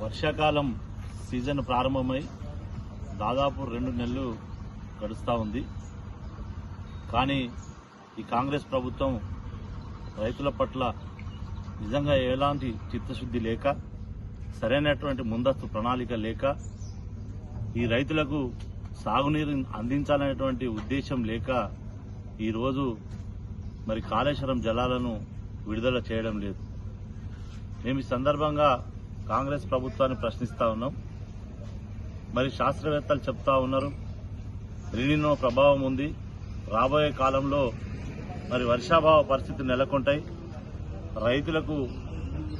వర్షాకాలం సీజన్ ప్రారంభమై దాదాపు 2 నెలలు గడుస్తూ ఉంది. కానీ ఈ కాంగ్రెస్ ప్రభుత్వం రైతుల పట్ల నిజంగా ఎలాంటి చిత్తశుద్ధి లేక, సరైనటువంటి ముందస్తు ప్రణాళిక లేక, ఈ రైతులకు సాగునీరు అందించాలనేటువంటి ఉద్దేశం లేక ఈరోజు మరి కాళేశ్వరం జలాలను విడుదల చేయడం లేదు. మేము ఈ సందర్భంగా కాంగ్రెస్ ప్రభుత్వాన్ని ప్రశ్నిస్తా ఉన్నాం. మరి శాస్త్రవేత్తలు చెప్తా ఉన్నారు, ఎల్నినో ప్రభావం ఉంది, రాబోయే కాలంలో మరి వర్షాభావ పరిస్థితులు నెలకొంటాయి, రైతులకు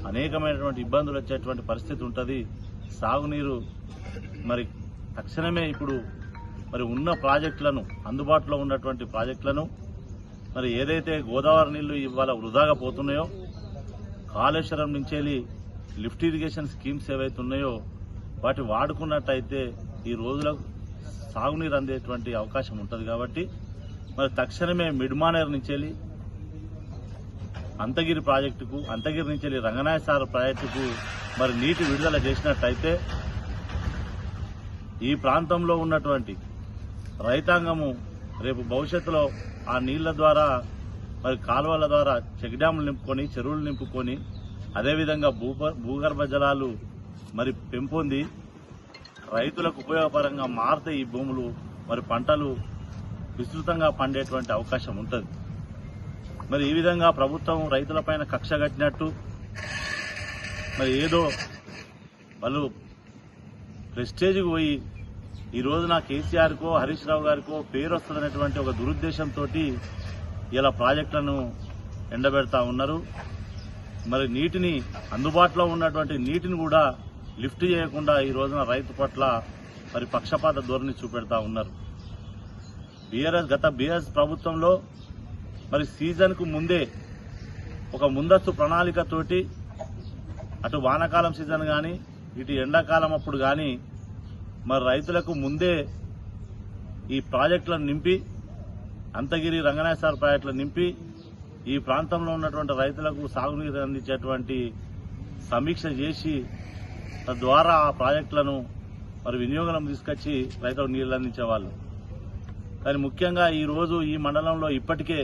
అనేకమైనటువంటి ఇబ్బందులు వచ్చేటువంటి పరిస్థితి ఉంటుంది. సాగునీరు మరి తక్షణమే ఇప్పుడు మరి ఉన్న ప్రాజెక్టులను, అందుబాటులో ఉన్నటువంటి ప్రాజెక్టులను, మరి ఏదైతే గోదావరి నీళ్లు ఇవాళ వృధాగా పోతున్నాయో, కాళేశ్వరం నుంచి లిఫ్ట్ ఇరిగేషన్ స్కీమ్స్ ఏవైతే ఉన్నాయో వాటి వాడుకున్నట్టయితే ఈ రోజులకు సాగునీరు అందేటువంటి అవకాశం ఉంటుంది. కాబట్టి మరి తక్షణమే మిడ్మానేర్ నుంచి అంతగిరి ప్రాజెక్టుకు, అంతగిరి నుంచి రంగనాయ సార్ ప్రాజెక్టుకు మరి నీటి విడుదల చేసినట్టయితే ఈ ప్రాంతంలో ఉన్నటువంటి రైతాంగము రేపు భవిష్యత్తులో ఆ నీళ్ల ద్వారా మరి కాలువల ద్వారా చెక్ డ్యాములు నింపుకొని, చెరువులు నింపుకొని, అదేవిధంగా భూగర్భ జలాలు మరి పెంపొంది రైతులకు ఉపయోగపరంగా మారితే ఈ భూములు మరి పంటలు విస్తృతంగా పండేటువంటి అవకాశం ఉంటుంది. మరి ఈ విధంగా ప్రభుత్వం రైతులపైన కక్ష కట్టినట్టు మరి ఏదో వాళ్ళు ప్రెస్టేజ్కి పోయి ఈ రోజున కేసీఆర్కో హరీష్ రావు గారికో పేరు వస్తుందనేటువంటి ఒక దురుద్దేశంతో ఇలా ప్రాజెక్టులను ఎండబెడతా ఉన్నారు. మరి నీటిని, అందుబాటులో ఉన్నటువంటి నీటిని కూడా లిఫ్ట్ చేయకుండా ఈ రోజున రైతు పట్ల మరి పక్షపాత ధోరణి చూపెడతా ఉన్నారు. గత బీఆర్ఎస్ ప్రభుత్వంలో మరి సీజన్కు ముందే ఒక ముందస్తు ప్రణాళికతోటి అటు వానాకాలం సీజన్ కానీ, ఇటు ఎండాకాలం అప్పుడు కానీ మరి రైతులకు ముందే ఈ ప్రాజెక్టులను నింపి, అంతగిరి రంగనాయ సార్ ప్రాజెక్టులను నింపి ఈ ప్రాంతంలో ఉన్నటువంటి రైతులకు సాగునీరు అందించేటువంటి సమీక్ష చేసి తద్వారా ఆ ప్రాజెక్టులను మరి వినియోగం తీసుకొచ్చి రైతులకు నీళ్లు అందించేవాళ్ళు. కానీ ముఖ్యంగా ఈ రోజు ఈ మండలంలో ఇప్పటికే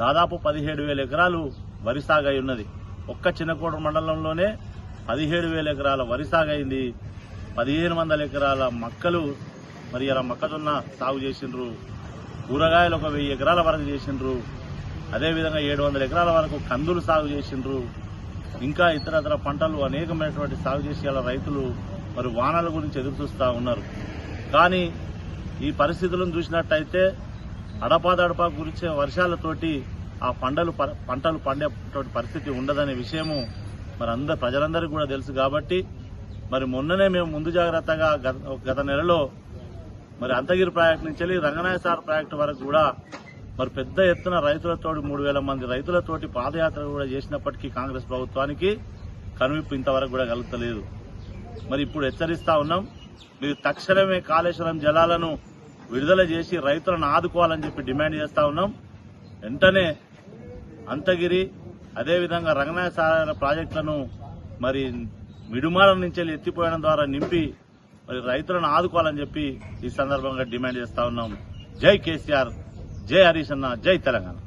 దాదాపు 17,000 ఎకరాలు వరి సాగు అయి ఉన్నది. ఒక్క చిన్నకోట మండలంలోనే 17,000 ఎకరాల వరి సాగు అయింది. 1,500 ఎకరాల మక్కలు మరి ఇలా మొక్కజొన్న సాగు చేసిండ్రు. కూరగాయలు ఒక 1000 ఎకరాల వరకు చేసిండ్రు. అదేవిధంగా 700 ఎకరాల వరకు కందులు సాగు చేసిండ్రు. ఇంకా ఇతరతర పంటలు అనేకమైనటువంటి సాగు చేసి అలా రైతులు మరి వానల గురించి ఎదురుచూస్తూ ఉన్నారు. కానీ ఈ పరిస్థితులను చూసినట్టయితే అడపాదడపా గురించే వర్షాలతోటి ఆ పంటలు పండేటువంటి పరిస్థితి ఉండదనే విషయము మరి ప్రజలందరికీ కూడా తెలుసు. కాబట్టి మరి మొన్ననే మేము ముందు జాగ్రత్తగా గత నెలలో మరి అంతగిరి ప్రాజెక్టు నుంచి రంగనాయ సార్ ప్రాజెక్టు వరకు కూడా మరి పెద్ద ఎత్తున రైతులతోటి 3,000 మంది రైతులతోటి పాదయాత్ర కూడా చేసినప్పటికీ కాంగ్రెస్ ప్రభుత్వానికి కనువిప్పు ఇంతవరకు కూడా కలుగుతలేదు. మరి ఇప్పుడు హెచ్చరిస్తా ఉన్నాం, మీరు తక్షణమే కాళేశ్వరం జలాలను విడుదల చేసి రైతులను ఆదుకోవాలని చెప్పి డిమాండ్ చేస్తా ఉన్నాం. వెంటనే అంతగిరి అదేవిధంగా రంగనాయ సాగర్ ప్రాజెక్టులను మరి మిడుమాల నుంచి ఎత్తిపోయడం ద్వారా నింపి మరి రైతులను ఆదుకోవాలని చెప్పి ఈ సందర్భంగా డిమాండ్ చేస్తా ఉన్నాం. జై కేసీఆర్, జై హరీష్ అన్న, జై తెలంగాణ.